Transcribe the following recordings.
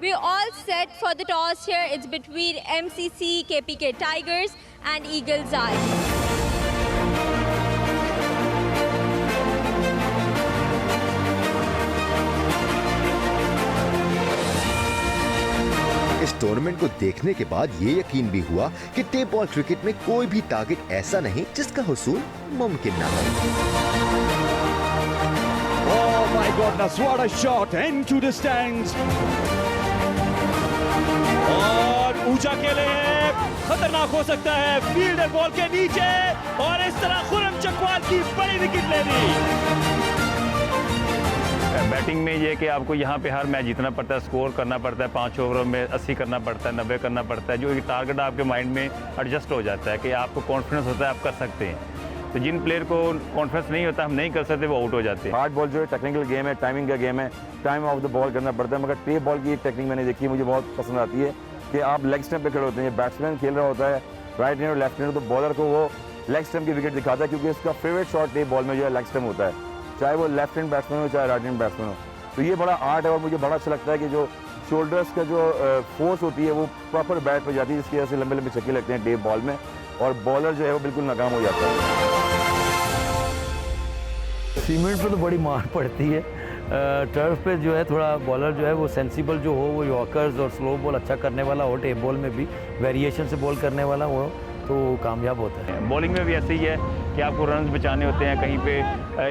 We're all set for the toss here. It's between MCC, KPK Tigers and Eagles Eye. इस tournament को देखने के बाद ये यकीन भी हुआ कि टेप बॉल क्रिकेट में कोई भी टारगेट ऐसा नहीं जिसका हुसूल मुमकिन ना हो। Oh my goodness, what a shot into the stands. और ऊंचा खेले खतरनाक हो सकता है, फील्डर बॉल के नीचे और इस तरह खुर्रम चकवाल की बड़ी विकेट ले ली। बैटिंग में ये कि आपको यहाँ पे हर मैच जीतना पड़ता है, स्कोर करना पड़ता है, 5 ओवरों में 80 करना पड़ता है, 90 करना पड़ता है, जो एक टारगेट आपके माइंड में एडजस्ट हो जाता है कि आपको कॉन्फिडेंस होता है आप कर सकते हैं। तो जिन प्लेयर को कॉन्फिडेंस नहीं होता, हम नहीं कर सकते, वो आउट हो जाते हैं। हार्ड बॉल जो है टेक्निकल गेम है, टाइमिंग का गेम है, टाइम ऑफ द बॉल करना पड़ता है, मगर टेप बॉल की एक टेक्निक मैंने देखी है, मुझे बहुत पसंद आती है कि आप लेग स्टंप पे खड़े होते हैं, बैट्समैन खेल रहा होता है राइट हैंड और लेफ्ट हैंड, तो बॉलर को वो लेग स्टंप की विकेट दिखाता है, क्योंकि उसका फेवरेट शॉट टेप बॉल में जो है लेग स्टंप होता है, चाहे वो लेफ्ट हैंड बैट्समैन हो चाहे राइट हैंड बैट्समैन हो। तो ये बड़ा आर्ट है और मुझे बड़ा अच्छा लगता है कि जो शोल्डर्स का जो फोर्स होती है वो प्रॉपर बैट पर जाती है, जिसकी वजह से लंबे लंबे छक्के लगते हैं टेप बॉल में और बॉलर जो है वो बिल्कुल नाकाम हो जाता है। सीमेंट पे तो बड़ी मार पड़ती है, टर्फ पे जो है थोड़ा बॉलर जो है वो सेंसिबल जो हो, वो यॉर्कर्स और स्लो बॉल अच्छा करने वाला हो, टेप बॉल में भी वेरिएशन से बॉल करने वाला हो तो कामयाब होता है। बॉलिंग में भी ऐसे ही है कि आपको रन बचाने होते हैं, कहीं पे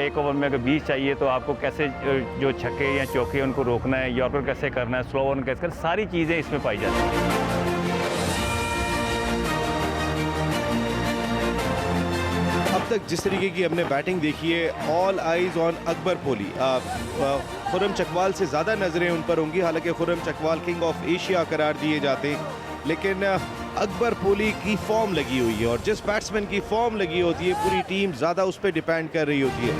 एक ओवर में अगर 20 चाहिए तो आपको कैसे जो छक्के या चौके उनको रोकना है, यॉर्कर कैसे करना है, स्लो वन कैसे करना, सारी चीज़ें इसमें पाई जाती हैं। अब तक जिस तरीके की हमने बैटिंग देखी है, ऑल आइज ऑन अकबर पोली। खुर्रम चकवाल से ज़्यादा नज़रें उन पर होंगी, हालांकि Khurram Chakwal king of Asia करार दिए जाते हैं, लेकिन अकबर पोली की फॉर्म लगी हुई है और जिस बैट्समैन की फॉर्म लगी होती है पूरी टीम ज़्यादा उस पर डिपेंड कर रही होती है।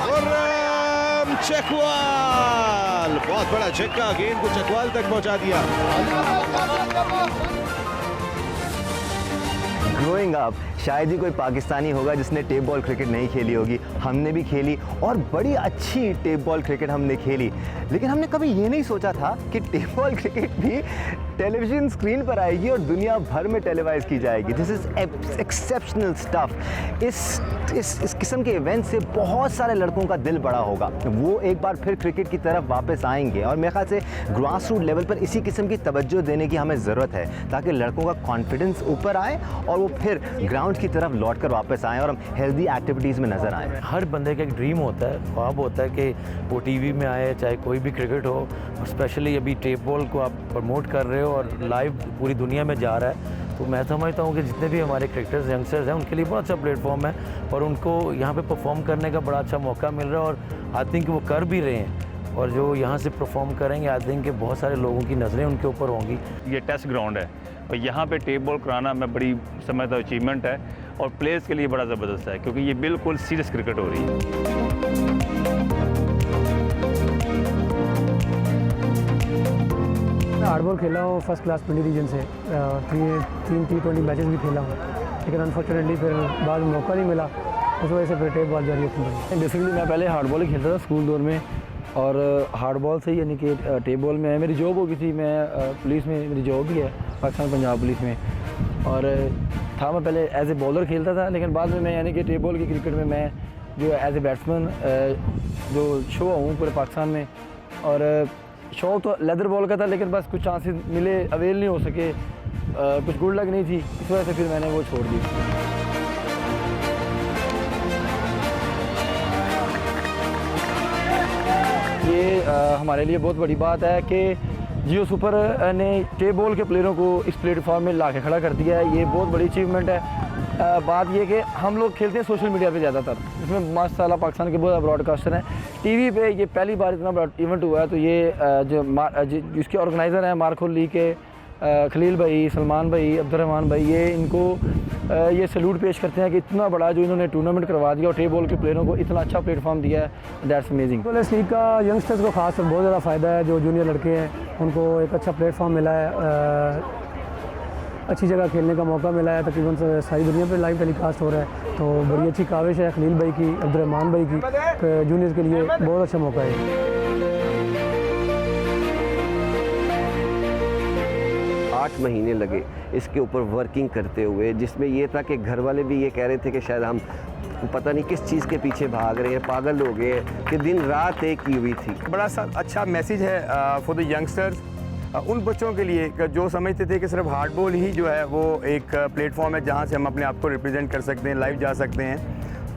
खुर्रम चकवाल बहुत बड़ा छक्का, गेंद को चकवाल तक पहुंचा दिया। ग्रोइंग अप शायद ही कोई पाकिस्तानी होगा जिसने टेप बॉल क्रिकेट नहीं खेली होगी। हमने भी खेली और बड़ी अच्छी टेप बॉल क्रिकेट हमने खेली, लेकिन हमने कभी ये नहीं सोचा था कि टेप बॉल क्रिकेट भी टेलीविज़न स्क्रीन पर आएगी और दुनिया भर में टेलीवाइज की जाएगी। This is exceptional stuff. इस किस्म के इवेंट से बहुत सारे लड़कों का दिल बड़ा होगा, वो एक बार फिर क्रिकेट की तरफ वापस आएंगे और मेरे ख्याल से ग्रास रूट लेवल पर इसी किस्म की तवज्जो देने की हमें ज़रूरत है, ताकि लड़कों का कॉन्फिडेंस ऊपर आए और वो फिर ग्राउंड की तरफ लौट कर वापस आएँ और हम हेल्दी एक्टिविटीज़ में नज़र आएँ। हर बंदे का एक ड्रीम होता है, ख्वाब होता है कि वो टीवी में आए, चाहे कोई भी क्रिकेट हो, और स्पेशली अभी टेप बॉल को आप प्रमोट कर रहे हो और लाइव पूरी दुनिया में जा रहा है, तो मैं समझता हूँ कि जितने भी हमारे क्रिकेटर्स यंगस्टर्स हैं उनके लिए बहुत अच्छा प्लेटफॉर्म है और उनको यहाँ पे परफॉर्म करने का बड़ा अच्छा मौका मिल रहा है और आई थिंक वो कर भी रहे हैं, और जो यहाँ से परफॉर्म करेंगे आई थिंक कि बहुत सारे लोगों की नज़रें उनके ऊपर होंगी। ये टेस्ट ग्राउंड है और यहाँ पे टेप बॉल कराना मैं बड़ी समझता हूँ अचीवमेंट है और प्लेयर्स के लिए बड़ा ज़बरदस्त है, क्योंकि ये बिल्कुल सीरियस क्रिकेट हो रही है। हार्ड बॉल खेला हूँ फर्स्ट क्लास 20 रीजन से, तीन T20 मैचेस भी खेला हूँ, लेकिन अनफॉर्चुनेटली फिर बाद में मौका नहीं मिला, उस वजह से फिर टेप बॉल जारी रखी। बेसिकली मैं पहले हार्ड बॉल ही खेलता था स्कूल दौर में, और हार्ड बॉल से ही यानी कि टेप बॉल में मेरी जॉब हो गई थी, मैं पुलिस में मेरी जॉब भी है पाकिस्तान पंजाब पुलिस में, और था मैं पहले एज ए बॉलर खेलता था, लेकिन बाद में मैं यानी कि टेप बॉल की क्रिकेट में मैं जो एज ए बैट्समैन जो शो हूँ पूरे पाकिस्तान में, और शौक तो लेदर बॉल का था, लेकिन बस कुछ चांसेस मिले, अवेल नहीं हो सके, कुछ गुड लक नहीं थी, इस वजह से फिर मैंने वो छोड़ दी। ये हमारे लिए बहुत बड़ी बात है कि जियो सुपर ने टेप बॉल के प्लेयरों को इस प्लेटफॉर्म में ला के खड़ा कर दिया है, ये बहुत बड़ी अचीवमेंट है। बात ये कि हम लोग खेलते हैं सोशल मीडिया पे ज़्यादातर, इसमें माशाल्लाह पाकिस्तान के बहुत ब्रॉडकास्टर हैं, टीवी पे ये पहली बार इतना बड़ा इवेंट हुआ है, तो ये जिसके ऑर्गेनाइज़र हैं मार्कोल ली के खलील भाई, सलमान भाई, अब्दुर्रहमान भाई, ये इनको ये सैल्यूट पेश करते हैं कि इतना बड़ा जो इन्होंने टूर्नामेंट करवा दिया और टेप बॉल के प्लेयरों को इतना अच्छा प्लेटफॉर्म दिया है, दैट्स अमेजिंग। तो इस लीग का यंगस्टर्स को खास बहुत ज़्यादा फ़ायदा है, जो जूनियर लड़के हैं उनको एक अच्छा प्लेटफॉर्म मिला है। अच्छी जगह खेलने का मौका मिला है। तकरीबन सारी दुनिया पे लाइव टेलीकास्ट हो रहा है, तो बड़ी अच्छी काविश है खलील भाई की, अब्दुर्रहमान भाई की, जूनियर्स के लिए बहुत अच्छा मौका है। 8 महीने लगे इसके ऊपर वर्किंग करते हुए, जिसमें ये था कि घर वाले भी ये कह रहे थे कि शायद हम पता नहीं किस चीज़ के पीछे भाग रहे हैं, पागल हो गए कि दिन रात एक की हुई थी। बड़ा सा अच्छा मैसेज है फॉर द यंगस्टर्स, उन बच्चों के लिए जो समझते थे कि सिर्फ हार्डबॉल ही जो है वो एक प्लेटफॉर्म है जहाँ से हम अपने आप को रिप्रेजेंट कर सकते हैं, लाइव जा सकते हैं,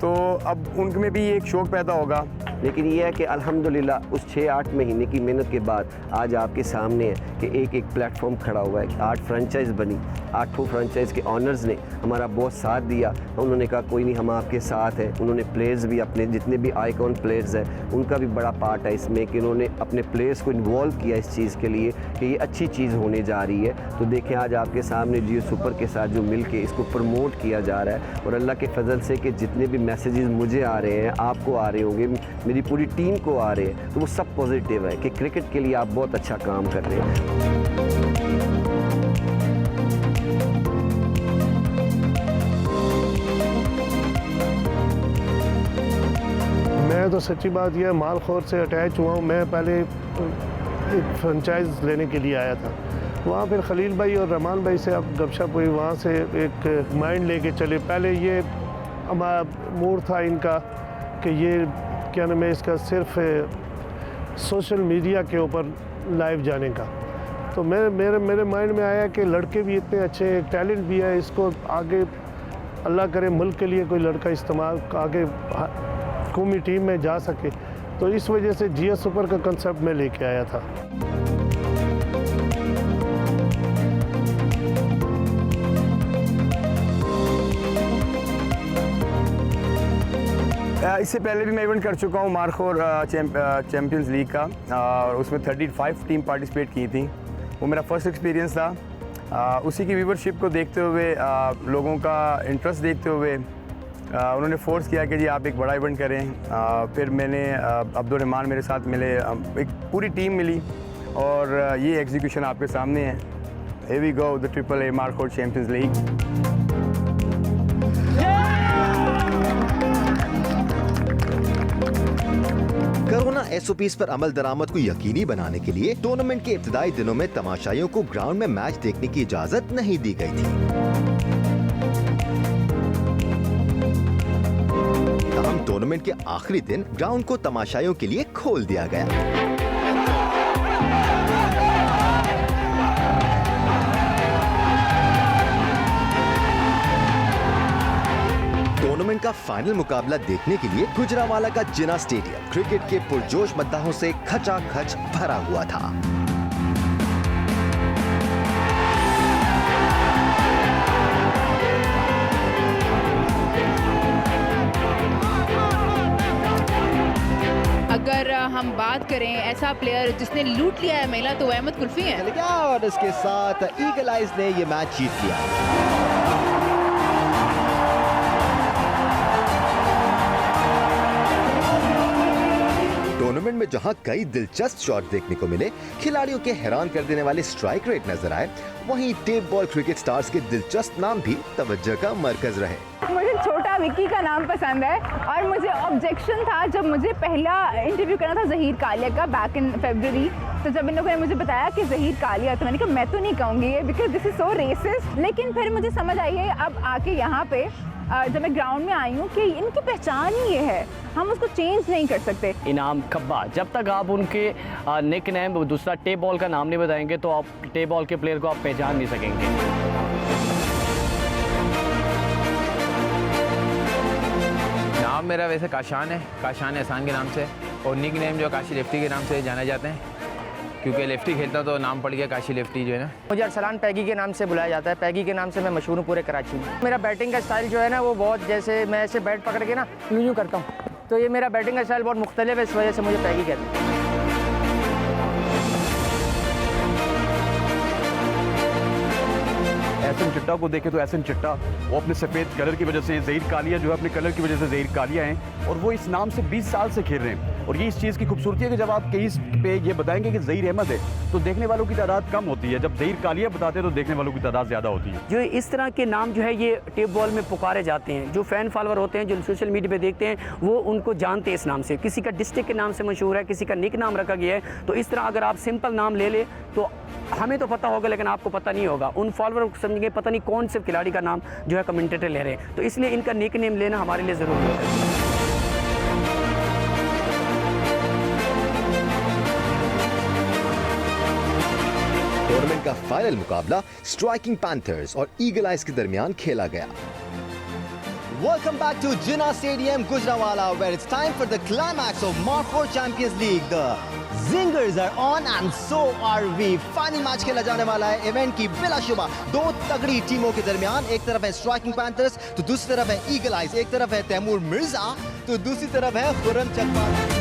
तो अब उनमें भी एक शौक़ पैदा होगा। लेकिन ये है कि अल्हम्दुलिल्लाह उस 6-8 महीने की मेहनत के बाद आज आपके सामने है कि एक प्लेटफॉर्म खड़ा हुआ है। 8 फ्रेंचाइज बनी, 8 फ्रेंचाइज के ऑनर्स ने हमारा बहुत साथ दिया। उन्होंने कहा कोई नहीं, हम आपके साथ हैं। उन्होंने प्लेयर्स भी, अपने जितने भी आइकॉन प्लेयर्स हैं उनका भी बड़ा पार्ट है इसमें कि उन्होंने अपने प्लेयर्स को इन्वॉल्व किया इस चीज़ के लिए कि ये अच्छी चीज़ होने जा रही है। तो देखें आज आपके सामने जियो सुपर के साथ जो मिल के इसको प्रमोट किया जा रहा है, और अल्लाह के फजल से कि जितने भी मैसेजेस मुझे आ रहे हैं, आपको आ रहे होंगे, मेरी पूरी टीम को आ रहे हैं, तो वो सब पॉजिटिव है कि क्रिकेट के लिए आप बहुत अच्छा काम कर रहे हैं। मैं तो सच्ची बात यह मालखोर से अटैच हुआ हूँ। मैं पहले एक फ्रेंचाइज लेने के लिए आया था, वहाँ फिर खलील भाई और रहमान भाई से अब गपशप हुई, वहाँ से एक माइंड लेके चले। पहले ये हमारा मूड था इनका कि ये क्या नाम है इसका, सिर्फ सोशल मीडिया के ऊपर लाइव जाने का। तो मेरे माइंड में आया कि लड़के भी इतने अच्छे, टैलेंट भी है, इसको आगे अल्लाह करे मुल्क के लिए कोई लड़का इस्तेमाल आगे कौमी टीम में जा सके। तो इस वजह से जियो सुपर का कंसेप्ट मैं लेके आया था। इससे पहले भी मैं इवेंट कर चुका हूँ मारखोर चैम्पियंस लीग का, और उसमें 35 टीम पार्टिसिपेट की थी। वो मेरा फर्स्ट एक्सपीरियंस था। उसी की व्यूवरशिप को देखते हुए, लोगों का इंटरेस्ट देखते हुए उन्होंने फोर्स किया कि जी आप एक बड़ा इवेंट करें। फिर मैंने अब्दुर्रहमान मेरे साथ मिले, एक पूरी टीम मिली, और ये एग्जीक्यूशन आपके सामने है। Here we go, the AAA markhor champions league. Corona SOPs पर अमल दरामद को यकीनी बनाने के लिए टूर्नामेंट के इब्तिदाई दिनों में तमाशाइयों को ग्राउंड में मैच देखने की इजाजत नहीं दी गई थी। तमाम टूर्नामेंट के आखिरी दिन ग्राउंड को तमाशाइयों के लिए खोल दिया गया। टूर्नामेंट का फाइनल मुकाबला देखने के लिए गुजरावाला का जिना स्टेडियम क्रिकेट के पुरजोश मद्दाहों से खचाखच भरा हुआ था। अगर हम बात करें ऐसा प्लेयर जिसने लूट लिया है मेला, तो अहमद कुल्फी है। और इसके साथ ईगल आइज ने ये मैच जीत लिया। टूर्नामेंट में जहां कई दिलचस्प शॉट देखने को मिले, खिलाड़ियों के हैरान कर देने वाले स्ट्राइक रेट नजर आए, वहीं टेप बॉल क्रिकेट स्टार्स के दिलचस्प नाम भी तवज्जो का मरकज रहे। मुझे छोटा विक्की का नाम पसंद है, और मुझे ऑब्जेक्शन था जब मुझे पहला इंटरव्यू करना था जहीर कालिया का बैक इन फरवरी। तो जब इन लोगों ने मुझे बताया कि जहीर कालिया, तो मैंने कहा मैं तो नहीं कहूँगी ये, because this is so racist. लेकिन फिर मुझे समझ आई है अब आके यहाँ पे जब मैं ग्राउंड में आई हूँ कि इनकी पहचान ही ये है, हम उसको चेंज नहीं कर सकते। इनाम खब्बा, जब तक आप उनके निक नेम दूसरा टेप बॉल का नाम नहीं बताएंगे तो आप टेप बॉल के प्लेयर को आप पहचान नहीं सकेंगे। नाम मेरा वैसे काशान है, काशान एहसान के नाम से, और निक नेम जो काशी लेफ्टी के नाम से जाने जाते हैं, क्योंकि लेफ्टी खेलता हूँ तो नाम पड़ गया काशी लेफ्टी जो है ना। मुझे अरसलान पैगी के नाम से बुलाया जाता है, पैगी के नाम से मैं मशहूर हूँ पूरे कराची में। मेरा बैटिंग का स्टाइल जो है ना वो बहुत, जैसे मैं ऐसे बैट पकड़ के ना यूँ करता हूँ, तो ये मेरा बैटिंग का स्टाइल बहुत मुख्तलिफ है, इस वजह से मुझे पैगी कहते हैं। एहसन चिट्टा को देखें तो एहसन चिट्टा वो अपने सफ़ेद कलर की वजह से, ज़हीर कालिया जो है अपने कलर की वजह से ज़हीर कालिया हैं, और वो इस नाम से 20 साल से खेल रहे हैं। और ये इस चीज़ की खूबसूरती है कि जब आप क्रीज पे ये बताएंगे कि ज़हीर अहमद है तो देखने वालों की तादाद कम होती है, जब ज़हीर कालिया बताते हैं तो देखने वालों की तादाद ज़्यादा होती है। जो इस तरह के नाम जो है ये टेप बॉल में पुकारे जाते हैं, जो फ़ैन फॉलोअर होते हैं, जो सोशल मीडिया पे देखते हैं, वो उनको जानते हैं इस नाम से। किसी का डिस्ट्रिक्ट के नाम से मशहूर है, किसी का निक नाम रखा गया है। तो इस तरह अगर आप सिंपल नाम ले ले तो हमें तो पता होगा लेकिन आपको पता नहीं होगा, उन फॉलोअर को समझेंगे पता नहीं कौन से खिलाड़ी का नाम जो है कमेंटेटर ले रहे हैं। तो इसलिए इनका निक नेम लेना हमारे लिए ज़रूरी है। टूर्नामेंट का फाइनल मुकाबला स्ट्राइकिंग पैंथर्स और ईगल आइज के दरमियान खेला गया। Welcome back to Jinnah Stadium, Gujranwala, where it's time for the climax of Markhor Champions League. The zingers are on and so are we. Final match खेला जाने वाला है इवेंट की बिलाशुबा दो तगड़ी टीमों के दरमियान। एक तरफ है स्ट्राइकिंग पैंथर्स तो दूसरी तरफ है ईगल आइज। एक तरफ है तैमूर मिर्जा तो दूसरी तरफ है खुर्रम चकवाल।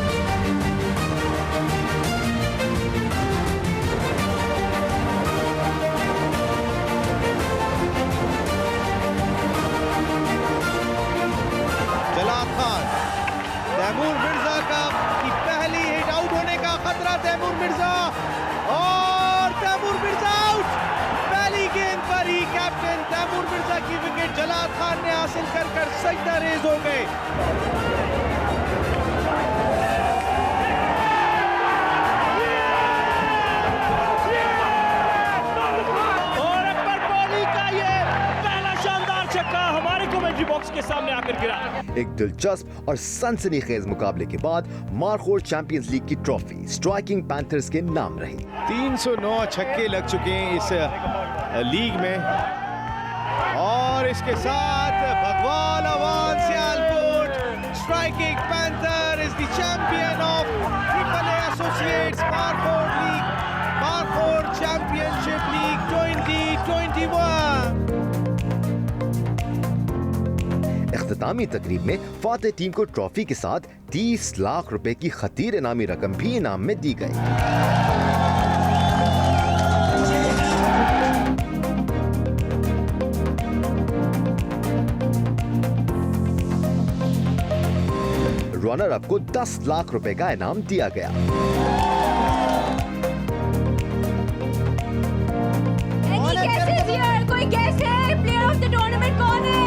तैमूर मिर्जा का की पहली हिट आउट होने का खतरा। तैमूर मिर्जा और तैमूर मिर्जा आउट। पहली गेंद पर ही कैप्टन तैमूर मिर्जा की विकेट जलाल खान ने हासिल कर सजदा रेज हो गए। बॉक्स के सामने आकर गिरा। एक दिलचस्प और सनसनीखेज मुकाबले के बाद मारखोर चैंपियंस लीग की ट्रॉफी स्ट्राइकिंग पैंथर्स के नाम रही। 309 छक्के लग चुके हैं इस लीग में और इसके साथ भगवान अवान Sialkot striking panther is the champion of triple A associates Markhor league, Markhor championship league 2021। इख्तितामी तकरीब में फातेह टीम को ट्रॉफी के साथ 30 लाख रुपए की खतीर इनामी रकम भी इनाम में दी गई। रनर अप को 10 लाख रुपए का इनाम दिया गया। कोई गैस है? प्लेयर ऑफ द टूर्नामेंट कौन है?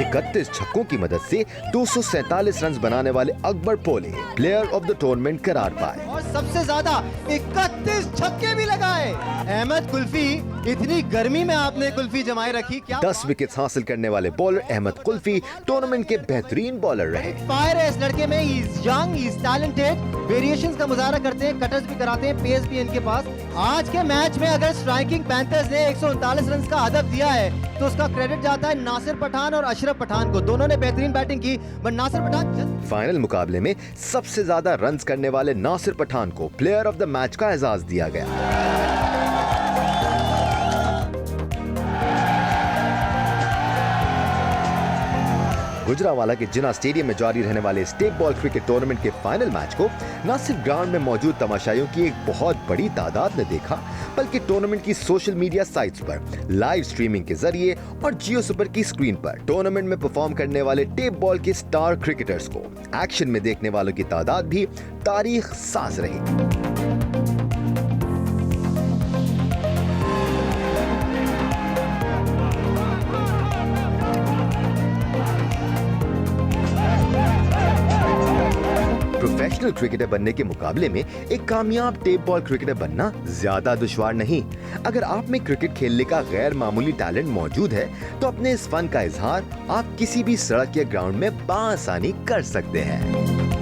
31 छक्कों की मदद से 247 रन बनाने वाले अकबर पोले प्लेयर ऑफ द टूर्नामेंट करार पाए और सबसे ज्यादा 31 छक्के भी लगाए। अहमद कुल्फी, इतनी गर्मी में आपने कुल्फी जमाई रखी क्या? 10 विकेट हासिल करने वाले बॉलर अहमद कुल्फी टूर्नामेंट के बेहतरीन बॉलर रहे। फायर है इस लड़के में, he is young, he is talented, variations का मुजाहरा करते हैं, कटर्स भी कराते हैं, पेस भी इनके पास। आज के मैच में अगर स्ट्राइकिंग पैंथर्स ने 139 रन का हदफ दिया है तो उसका क्रेडिट जाता है नासिर पठान और अशरफ पठान को। दोनों ने बेहतरीन बैटिंग की, बट नासिर पठान फाइनल मुकाबले में सबसे ज्यादा रन्स करने वाले नासिर पठान को प्लेयर ऑफ द मैच का एजाज दिया गया। गुजरांवाला के जिन्ना स्टेडियम में जारी रहने वाले टेप बॉल क्रिकेट टूर्नामेंट के फाइनल मैच को न सिर्फ ग्राउंड में मौजूद तमाशाइयों की एक बहुत बड़ी तादाद ने देखा, बल्कि टूर्नामेंट की सोशल मीडिया साइट्स पर लाइव स्ट्रीमिंग के जरिए और जियो सुपर की स्क्रीन पर टूर्नामेंट में परफॉर्म करने वाले टेप बॉल के स्टार क्रिकेटर्स को एक्शन में देखने वालों की तादाद भी तारीख साज रही। प्रोफेशनल क्रिकेटर बनने के मुकाबले में एक कामयाब टेप बॉल क्रिकेटर बनना ज्यादा दुश्वार नहीं। अगर आप में क्रिकेट खेलने का गैर मामूली टैलेंट मौजूद है तो अपने इस फन का इजहार आप किसी भी सड़क या ग्राउंड में बआसानी कर सकते हैं।